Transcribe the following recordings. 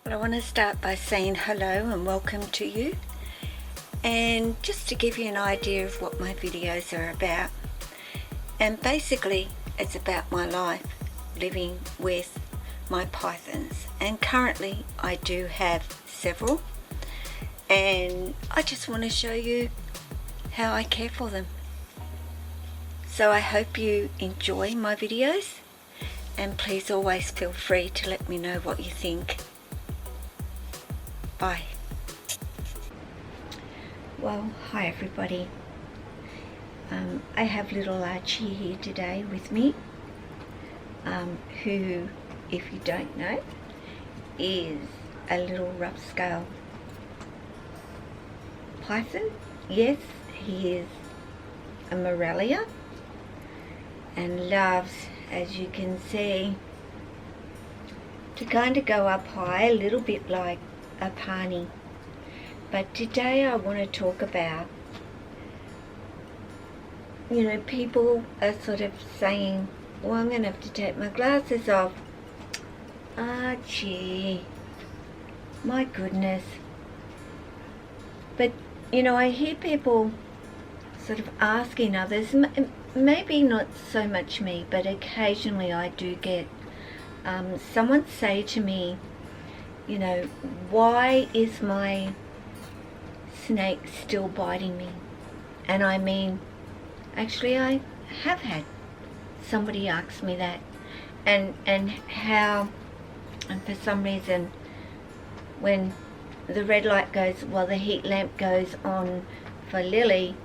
Well, I want to start by saying hello and welcome to you, and just to give you an idea of what my videos are about. And basically it's about my life living with my pythons, and currently I do have several, and I just want to show you how I care for them. So I hope you enjoy my videos, and please always feel free to let me know what you think. Bye. Well, hi everybody. I have little Archie here today with me, who, if you don't know, is a little rough scale python. Yes, he is a Morelia and loves, as you can see, to kind of go up high, a little bit like a Pani. But today I want to talk about, people are sort of saying, well, I'm going to have to take my glasses off. Archie, my goodness. But I hear people sort of asking others, maybe not so much me, but occasionally I do get someone say to me, why is my snake still biting me? And I mean, actually I have had somebody ask me that, and for some reason when the red light goes, well, the heat lamp goes on for Lily,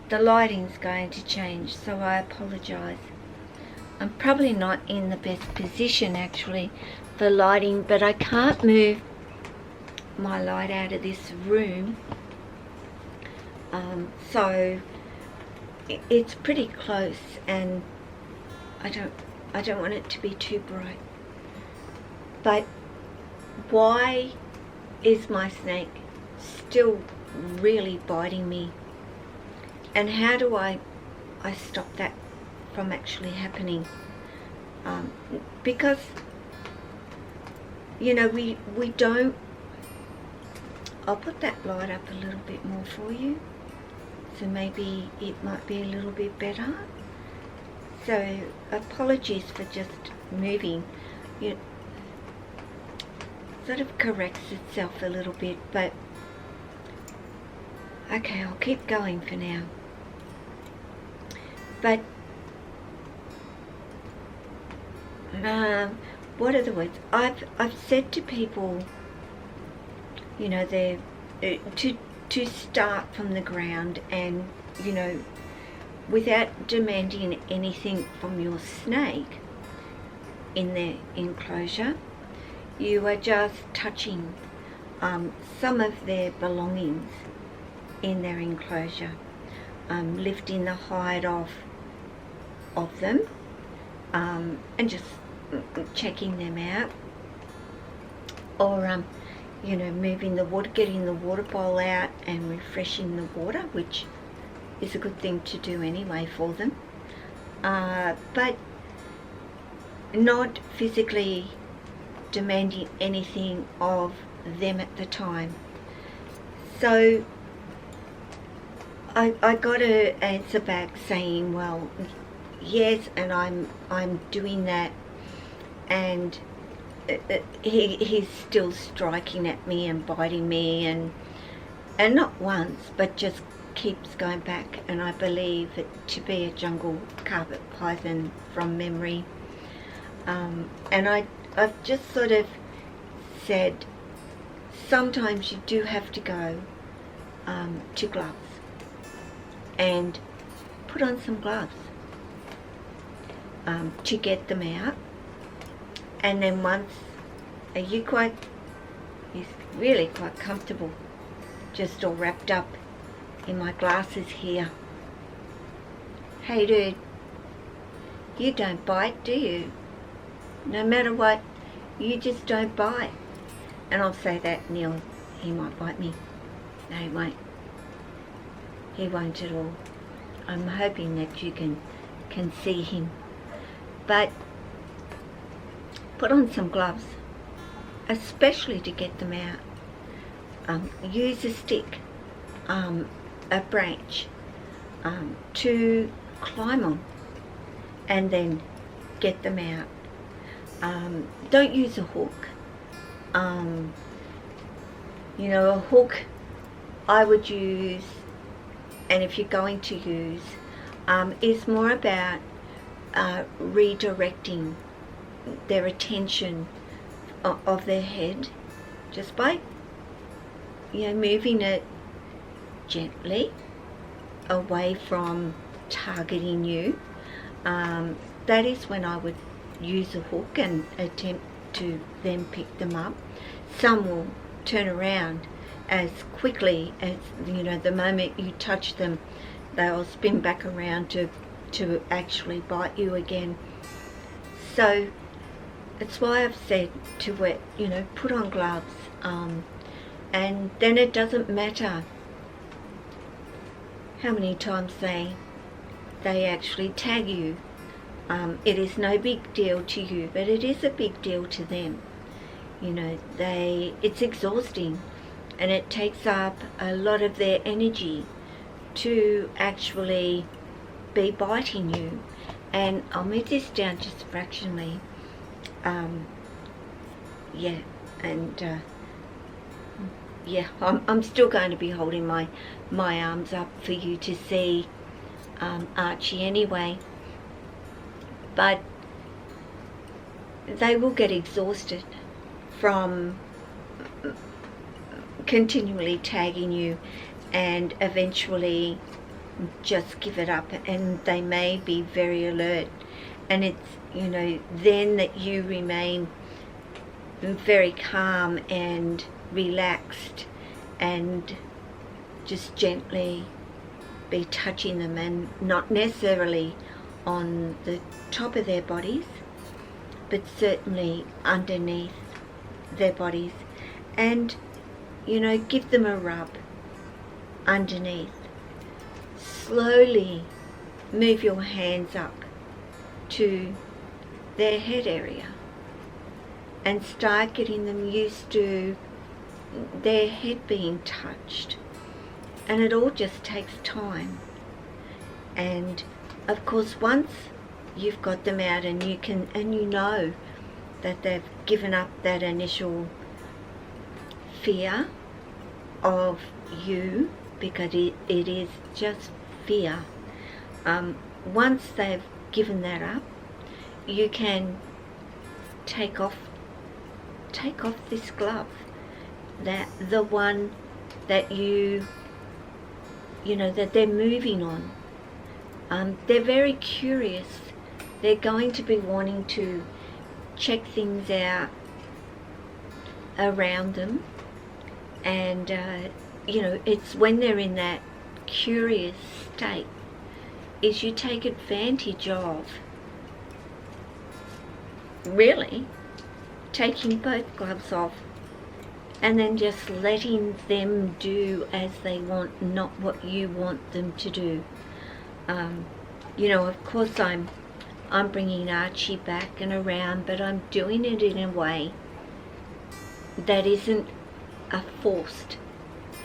the lighting's going to change, so I apologize. I'm probably not in the best position actually for lighting, but I can't move my light out of this room, so it's pretty close, and I don't want it to be too bright. But why is my snake still really biting me, and how do I stop that from actually happening? Because we don't. I'll put that light up a little bit more for you, so maybe it might be a little bit better. So apologies for just moving. It sort of corrects itself a little bit, but okay, I'll keep going for now. But what are the words? I've said to people, they're to start from the ground, and without demanding anything from your snake in their enclosure, you are just touching some of their belongings in their enclosure, lifting the hide off of them, and just checking them out, or moving the water, getting the water bowl out and refreshing the water, which is a good thing to do anyway for them, but not physically demanding anything of them at the time. So I got an answer back saying, well, yes, and I'm doing that, and he's still striking at me and biting me, and not once, but just keeps going back, and I believe it to be a jungle carpet python from memory. And I've just sort of said, sometimes you do have to go to gloves and put on some gloves to get them out. And then once, he's really quite comfortable, just all wrapped up in my glasses here. Hey dude, you don't bite, do you? No matter what, you just don't bite. And I'll say that, Neil, he might bite me. No, he won't. He won't at all. I'm hoping that you can see him. But put on some gloves especially to get them out. Use a stick, a branch, to climb on and then get them out. Don't use a hook. You know, a hook I would use, and if you're going to use, is more about redirecting their attention of their head just by, you know, moving it gently away from targeting you. That is when I would use a hook and attempt to then pick them up. Some will turn around as quickly as, you know, the moment you touch them, they'll spin back around to actually bite you again. So it's why I've said to wear, you know, put on gloves, and then it doesn't matter how many times they actually tag you. It is no big deal to you, but it is a big deal to them. You know, it's exhausting, and it takes up a lot of their energy to actually be biting you. And I'll move this down just fractionally. Yeah, and yeah, I'm still going to be holding my arms up for you to see Archie anyway. But they will get exhausted from continually tagging you, and eventually just give it up, and they may be very alert. And it's, you know, then that you remain very calm and relaxed and just gently be touching them, and not necessarily on the top of their bodies, but certainly underneath their bodies, and, you know, give them a rub underneath. Slowly move your hands up to their head area and start getting them used to their head being touched. And it all just takes time. And of course, once you've got them out and you know that they've given up that initial fear of you, because it is just fear. Once they've given that up, you can take off this glove, that the one that you know that they're moving on. They're very curious. They're going to be wanting to check things out around them, and you know, it's when they're in that curious state is you take advantage of really taking both gloves off and then just letting them do as they want, not what you want them to do. You know, of course I'm bringing Archie back and around, but I'm doing it in a way that isn't a forced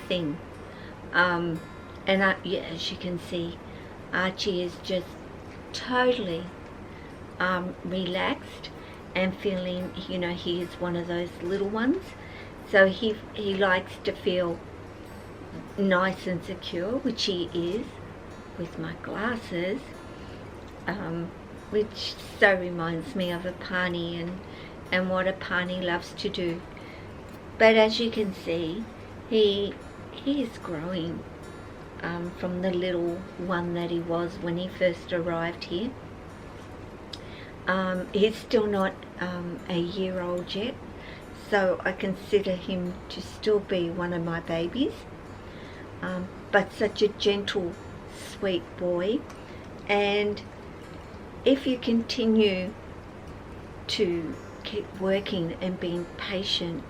thing. And yeah, as you can see, Archie is just totally relaxed and feeling, you know, he is one of those little ones. So he likes to feel nice and secure, which he is with my glasses, which so reminds me of a pani and what a pani loves to do. But as you can see, he is growing from the little one that he was when he first arrived here. He's still not a year old yet, so I consider him to still be one of my babies, but such a gentle, sweet boy. And if you continue to keep working and being patient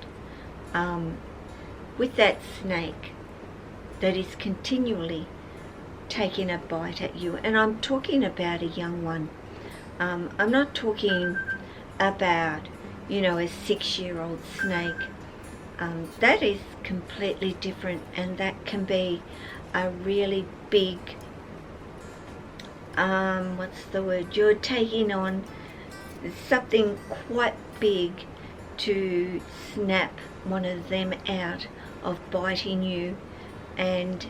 with that snake that is continually taking a bite at you, and I'm talking about a young one, I'm not talking about, you know, a 6-year-old snake. That is completely different, and that can be a really big, what's the word, you're taking on something quite big to snap one of them out of biting you and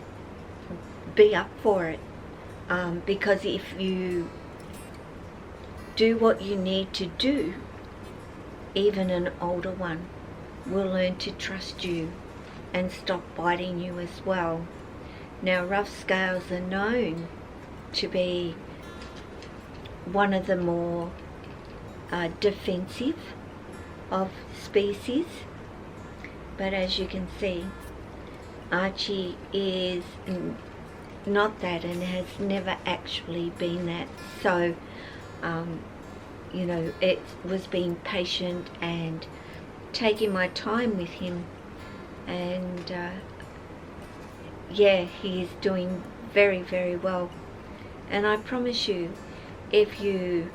be up for it. Because if you do what you need to do, even an older one will learn to trust you and stop biting you as well. Now, rough scales are known to be one of the more defensive of species, but as you can see, Archie is not that and has never actually been that. So you know, it was being patient and taking my time with him, and yeah, he is doing very, very well. And I promise you, if you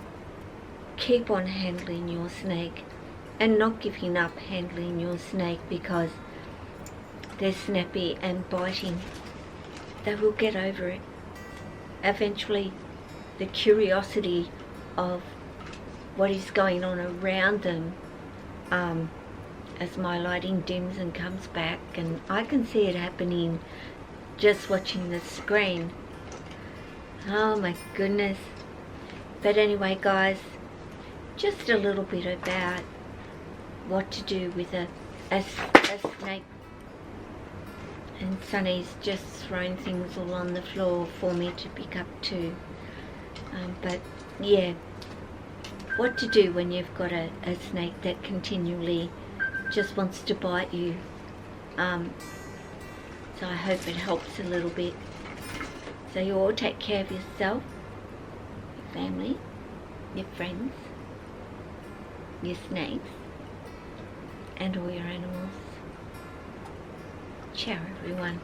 keep on handling your snake and not giving up handling your snake because they're snappy and biting, they will get over it. Eventually, the curiosity of what is going on around them, as my lighting dims and comes back, and I can see it happening just watching the screen. Oh my goodness. But anyway, guys, just a little bit about what to do with a snake. And Sonny's just thrown things all on the floor for me to pick up too. But yeah, what to do when you've got a snake that continually just wants to bite you. So I hope it helps a little bit. So you all take care of yourself, your family, your friends, your snakes, and all your animals. Ciao everyone.